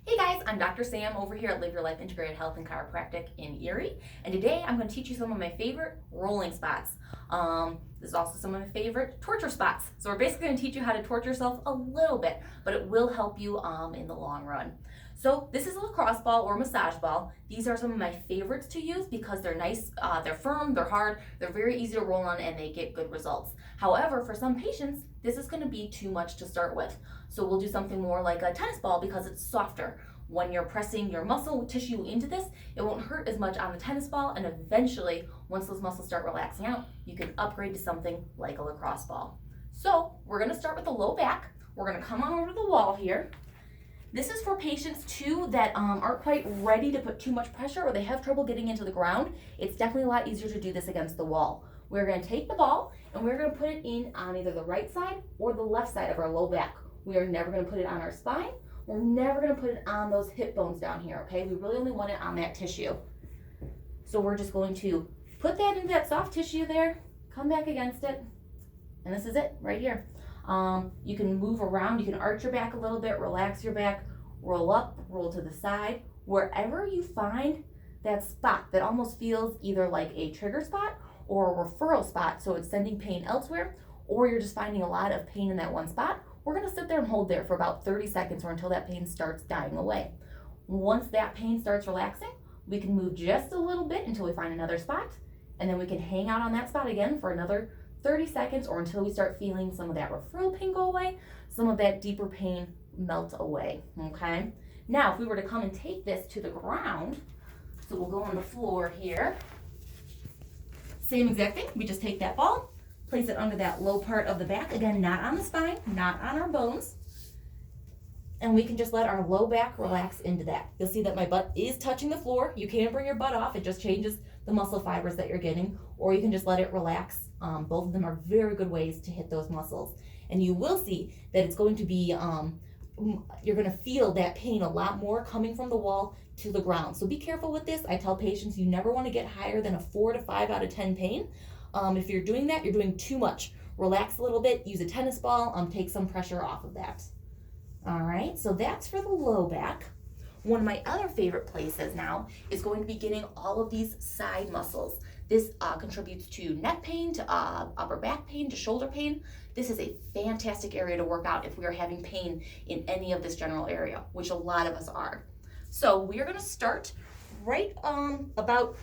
Hey guys, I'm Dr. Sam over here at Live Your Life Integrated Health and Chiropractic in Erie, and today I'm going to teach you some of my favorite rolling spots. This is also some of my favorite torture spots. So we're basically going to teach you how to torture yourself a little bit, but it will help you in the long run. So this is a lacrosse ball or massage ball. These are some of my favorites to use because they're nice, they're firm, they're hard, they're very easy to roll on, and they get good results. However, for some patients, this is going to be too much to start with. So we'll do something more like a tennis ball because it's softer. When you're pressing your muscle tissue into this, it won't hurt as much on the tennis ball, and eventually, once those muscles start relaxing out, you can upgrade to something like a lacrosse ball. So we're gonna start with the low back. We're gonna come on over to the wall here. This is for patients too that aren't quite ready to put too much pressure or they have trouble getting into the ground. It's definitely a lot easier to do this against the wall. We're gonna take the ball and we're gonna put it in on either the right side or the left side of our low back. We are never gonna put it on our spine. We're never gonna put it on those hip bones down here, okay? We really only want it on that tissue. So we're just going to put that into that soft tissue there, come back against it, and this is it right here. You can move around, you can arch your back a little bit, relax your back, roll up, roll to the side. Wherever you find that spot that almost feels either like a trigger spot or a referral spot, so it's sending pain elsewhere, or you're just finding a lot of pain in that one spot, we're gonna sit there and hold there for about 30 seconds or until that pain starts dying away. Once that pain starts relaxing, we can move just a little bit until we find another spot, and then we can hang out on that spot again for another 30 seconds or until we start feeling some of that referral pain go away, some of that deeper pain melt away, okay? Now, if we were to come and take this to the ground, so we'll go on the floor here, same exact thing, we just take that ball, place it under that low part of the back, again, not on the spine, not on our bones, and we can just let our low back relax into that. You'll see that my butt is touching the floor. You can bring your butt off, it just changes the muscle fibers that you're getting, or you can just let it relax. Both of them are very good ways to hit those muscles. And you will see that it's going to be, you're gonna feel that pain a lot more coming from the wall to the ground. So be careful with this. I tell patients you never wanna get higher than a 4 to 5 out of 10 pain. If you're doing that, you're doing too much. Relax a little bit, use a tennis ball, take some pressure off of that. All right, so that's for the low back. One of my other favorite places now is going to be getting all of these side muscles. This contributes to neck pain, to upper back pain, to shoulder pain. This is a fantastic area to work out if we are having pain in any of this general area, which a lot of us are. So we are gonna start right about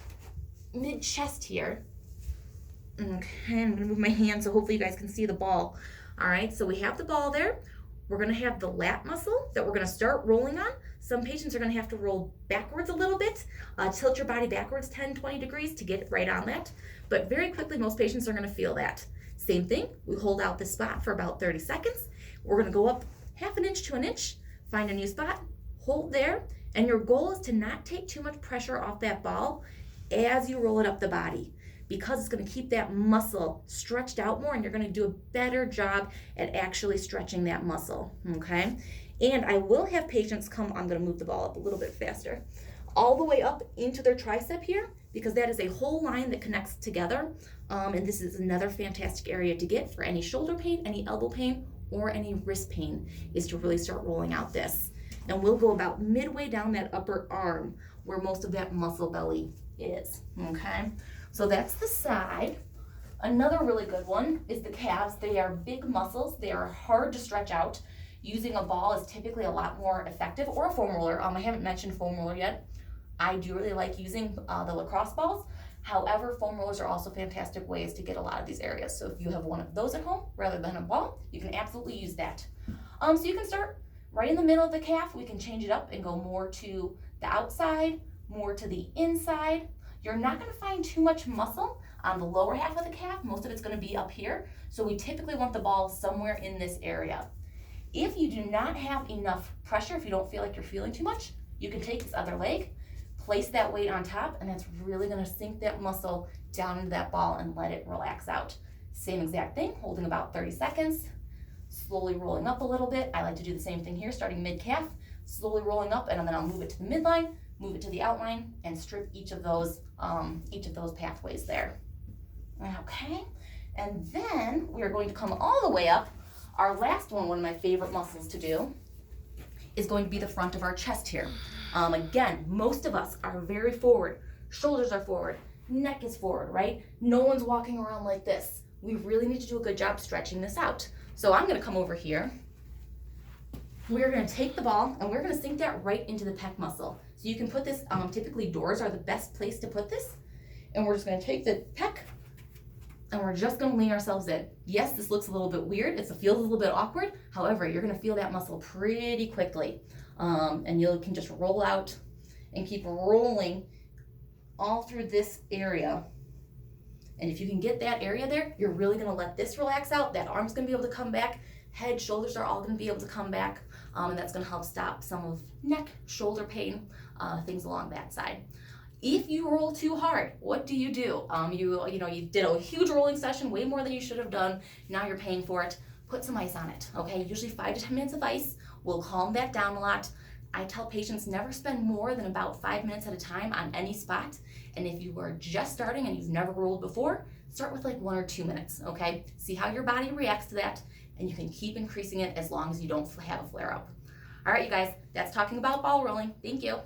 mid-chest here. Okay, I'm gonna move my hand so hopefully you guys can see the ball. All right, so we have the ball there. We're gonna have the lat muscle that we're gonna start rolling on. Some patients are gonna have to roll backwards a little bit, tilt your body backwards 10, 20 degrees to get right on that. But very quickly, most patients are gonna feel that. Same thing, we hold out this spot for about 30 seconds. We're gonna go up half an inch to an inch, find a new spot, hold there, and your goal is to not take too much pressure off that ball as you roll it up the body, because it's going to keep that muscle stretched out more and you're going to do a better job at actually stretching that muscle, okay? And I will have patients come, I'm going to move the ball up a little bit faster, all the way up into their tricep here, because that is a whole line that connects together. And this is another fantastic area to get for any shoulder pain, any elbow pain, or any wrist pain, is to really start rolling out this. And we'll go about midway down that upper arm where most of that muscle belly is, okay? So that's the side. Another really good one is the calves. They are big muscles. They are hard to stretch out. Using a ball is typically a lot more effective, or a foam roller. I haven't mentioned foam roller yet. I do really like using the lacrosse balls. However, foam rollers are also fantastic ways to get a lot of these areas. So if you have one of those at home rather than a ball, you can absolutely use that. So you can start right in the middle of the calf. We can change it up and go more to the outside, more to the inside. You're not going to find too much muscle on the lower half of the calf. Most of it's going to be up here. So we typically want the ball somewhere in this area. If you do not have enough pressure, if you don't feel like you're feeling too much, you can take this other leg, place that weight on top, and that's really going to sink that muscle down into that ball and let it relax out. Same exact thing, holding about 30 seconds, slowly rolling up a little bit. I like to do the same thing here, starting mid-calf, slowly rolling up, and then I'll move it to the midline, move it to the outline, and strip each of those pathways there. Okay, and then we are going to come all the way up. Our last one of my favorite muscles to do, is going to be the front of our chest here. Again, most of us are very forward. Shoulders are forward. Neck is forward, right? No one's walking around like this. We really need to do a good job stretching this out. So I'm gonna come over here. We're gonna take the ball and we're gonna sink that right into the pec muscle. So you can put this, typically doors are the best place to put this. And we're just gonna take the pec and we're just gonna lean ourselves in. Yes, this looks a little bit weird. It feels a little bit awkward. However, you're gonna feel that muscle pretty quickly. And you can just roll out and keep rolling all through this area. And if you can get that area there, you're really gonna let this relax out. That arm's gonna be able to come back. Head, shoulders are all gonna be able to come back. And that's gonna help stop some of neck, shoulder pain, things along that side. If you roll too hard, what do? You did a huge rolling session, way more than you should have done. Now you're paying for it. Put some ice on it, okay? Usually 5 to 10 minutes of ice will calm that down a lot. I tell patients never spend more than about 5 minutes at a time on any spot. And if you are just starting and you've never rolled before, start with like 1 or 2 minutes, okay? See how your body reacts to that, and you can keep increasing it as long as you don't have a flare up. All right, you guys, that's talking about ball rolling. Thank you.